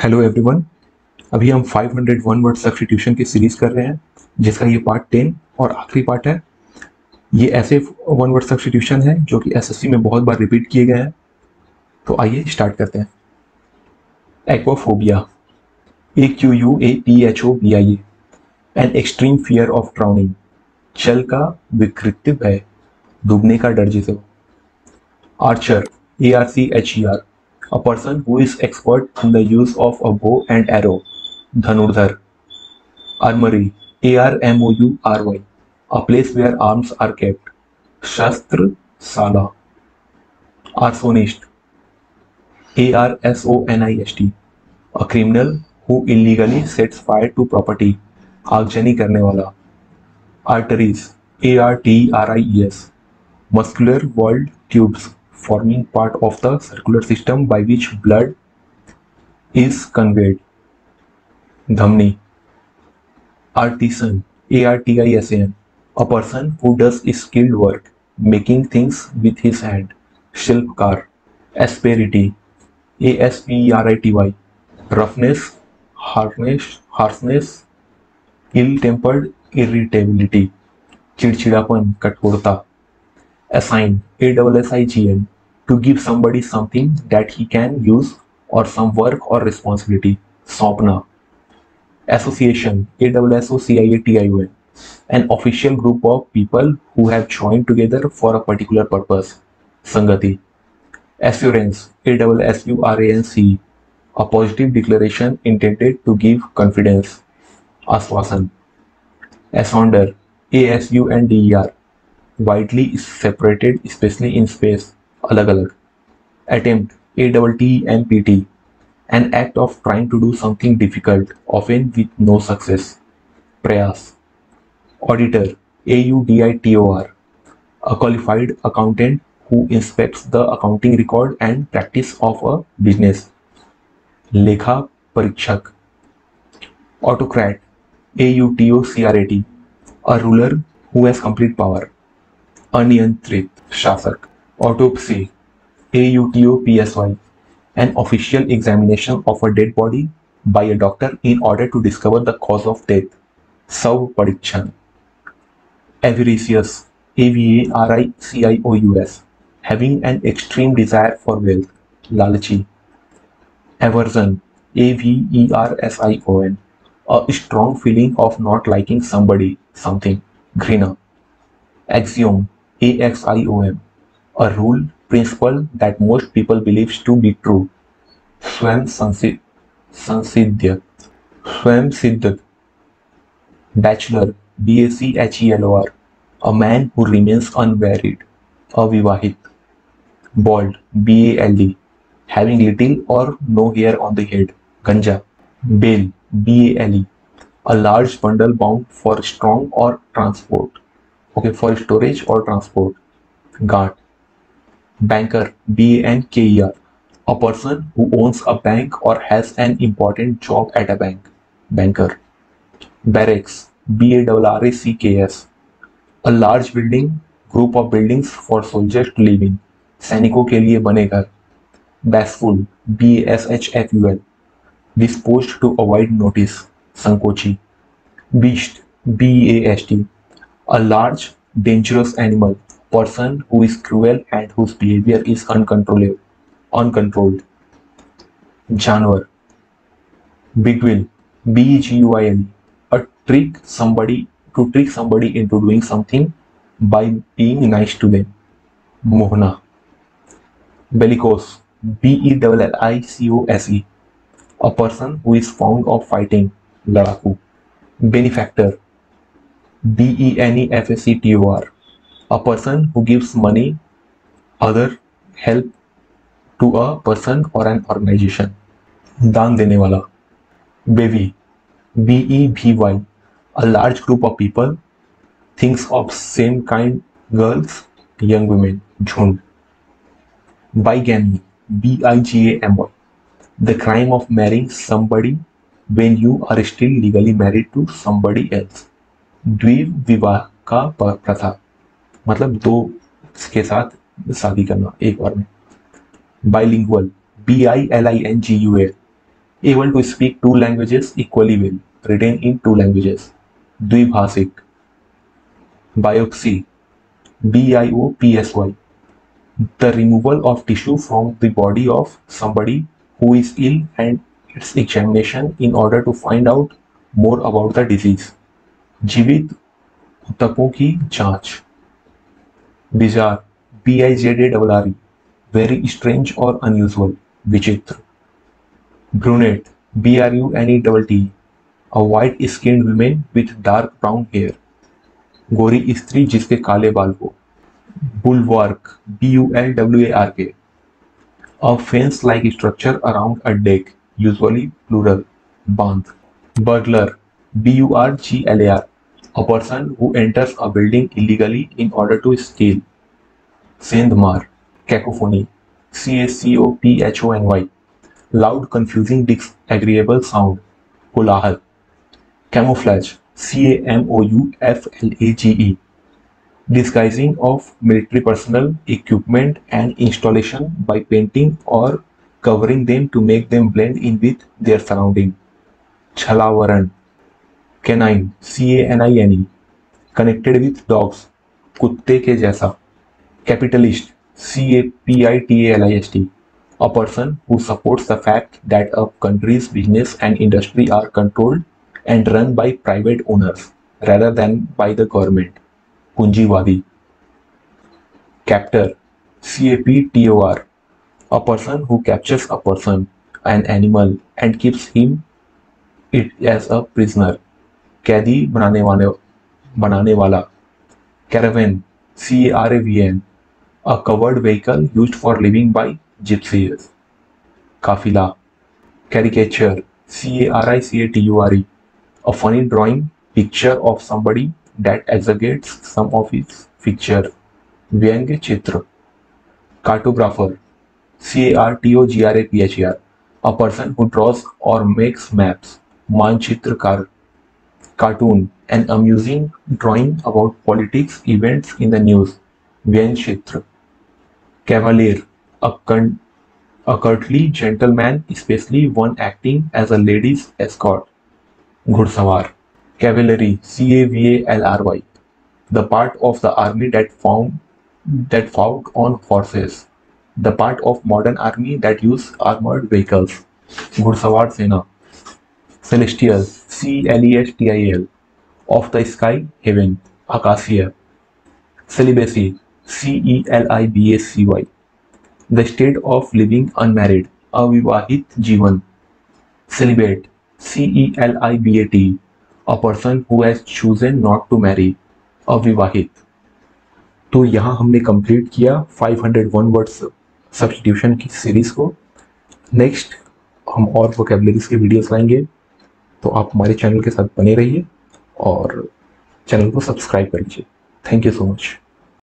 Hello everyone. अभी हम 501 word substitution की सीरीज कर रहे हैं, जिसका ये पार्ट 10 और आखिरी पार्ट है। ये ऐसे वन वर्ड सब्स्टिट्यूशन है जो कि एसएससी में बहुत बार रिपीट किए गए हैं। तो आइए स्टार्ट करते हैं। Aquaphobia, AQUAPHOBIA, an extreme fear of drowning, जल का विकृत भय, डूबने का डर जिसे। Archer, ARCHER, a person who is expert in the use of a bow and arrow, धनुर्धर। Armory, ARMOURY, a place where arms are kept, Shastrasala. Arsonist, ARSONIST, a criminal who illegally sets fire to property, आगजनी करने वाला। Arteries, ARTERIES, muscular walled tubes forming part of the circular system by which blood is conveyed, धमनी। Artisan, ARTISAN, a person who does skilled work, making things with his hand, शिल्पकार। Asperity, ASPERITY, roughness, harshness, ill-tempered irritability, चिड़चिड़ापन, कठोरता। Assign, ASSIGN, to give somebody something that he can use or some work or responsibility, सौंपना। Association, ASSOCIATION, an official group of people who have joined together for a particular purpose, संगति। Assurance, ASSURANCE, a positive declaration intended to give confidence, आश्वासन। Asunder, ASUNDER, widely separated especially in space, अलग अलग। Attempt, ATTEMPT, an act of trying to do something difficult, often with no success, प्रयास। Auditor, AUDITOR, a qualified accountant who inspects the accounting record and practice of a business, लेखा परीक्षक। Autocrat, AUTOCRAT, a ruler who has complete power, अनियंत्रित शासक। Autopsy, AUTOPSY, an official examination of a dead body by a doctor in order to discover the cause of death, शव परीक्षण। Avaricious, AVARICIOUS, having an extreme desire for wealth, लालची। Aversion, AVERSION, a strong feeling of not liking somebody, something, घृणा। Axiom, AXIOM, a rule, principle that most people believes to be true, स्वयं संसिद्ध, स्वयं सिद्ध। Bachelor, BACHELOR, a man who remains unmarried, अविवाहित। Bald, BALD, having little or no hair on the head, गंजा। Bale, BALE, a large bundle bound for strong or transport, for storage or transport, गांठ। Banker, BANKER, a person who owns a bank or has an important job at a bank, banker। Barracks, BARRACKS, a large building, group of buildings for soldiers to live in, सैनिकों के लिए बने घर। Bashful, BASHFUL, disposed to avoid notice, संकोची। Beast, BEAST, a large dangerous animal, person who is cruel and whose behavior is uncontrolled, जानवर। Beguile, BEGUILE, a trick somebody into doing something by being nice to them, Mohana. Bellicose, BELLICOSE, a person who is fond of fighting, लड़ाकू। Benefactor, BENEFACTOR, a person who gives money, other help to a person or an organization, दान देने वाला। Bevy, BEVY, a large group of people, things of same kind, girls, young women, झुंड। Bigamy, BIGAMY, the crime of marrying somebody when you are still legally married to somebody else, द्विविवाह का प्रथा, मतलब दो के साथ शादी करना एक बार में। Bilingual, BILINGUAL, able to speak two languages equally well, written in two languages, द्विभाषिक. Biopsy, biopsy, the removal of tissue from the body of somebody who is ill and its examination in order to find out more about the disease. जीवित ऊतकों की जांच. Bizarre, bizarre, very strange or unusual, विचित्र. Brunette, brunette, a white skinned woman with dark brown hair, गोरी स्त्री जिसके काले बाल हो. Bulwark, bulwark, a fence like structure around a deck, usually plural, बांध. Burglar, burglar, a person who enters a building illegally in order to steal. सेंधमार, cacophony, cacophony, loud confusing disagreeable sound, कोलाहल. Camouflage, camouflage, disguising of military personnel, equipment and installation by painting or covering them to make them blend in with their surrounding. Chhalavaran, canine, canine, connected with dogs, कुत्ते के जैसा. Capitalist, capitalist, a person who supports the fact that a country's business and industry are controlled and run by private owners rather than by the government. पूंजीवादी. Captor, captor, a person who captures a person, an animal and keeps it as a prisoner. कैदी बनाने वाला. Caravan, caravan, a covered vehicle used for living by gypsies. काफिला. Caricature, caricature, a funny drawing picture of somebody that exaggerates some of his feature. व्यंग्य चित्र. Cartographer, cartographer, a person who draws or makes maps. मानचित्रकार. Cartoon, an amusing drawing about politics events in the news. व्यंग्य चित्र. Cavalier, a courtly gentleman, especially one acting as a lady's escort. घुड़सवार. Cavalry, cavalry, the part of the army that fought on horses, the part of modern army that use armored vehicles. घुड़सवार सेना. Celestial, celestial, of the sky, heaven, आकाशीय. Celibacy, celibacy, the state of living unmarried, अविवाहित जीवन. Celibate, celibat, a person who has chosen not to marry, अविवाहित. तो यहाँ हमने complete किया 501 वर्ड्स सब्स्टिट्यूशन की सीरीज को. नेक्स्ट हम और वोकैबुलरीज के वीडियोस लाएंगे, तो आप हमारे चैनल के साथ बने रहिए और चैनल को सब्सक्राइब कर लीजिए. Thank you so much.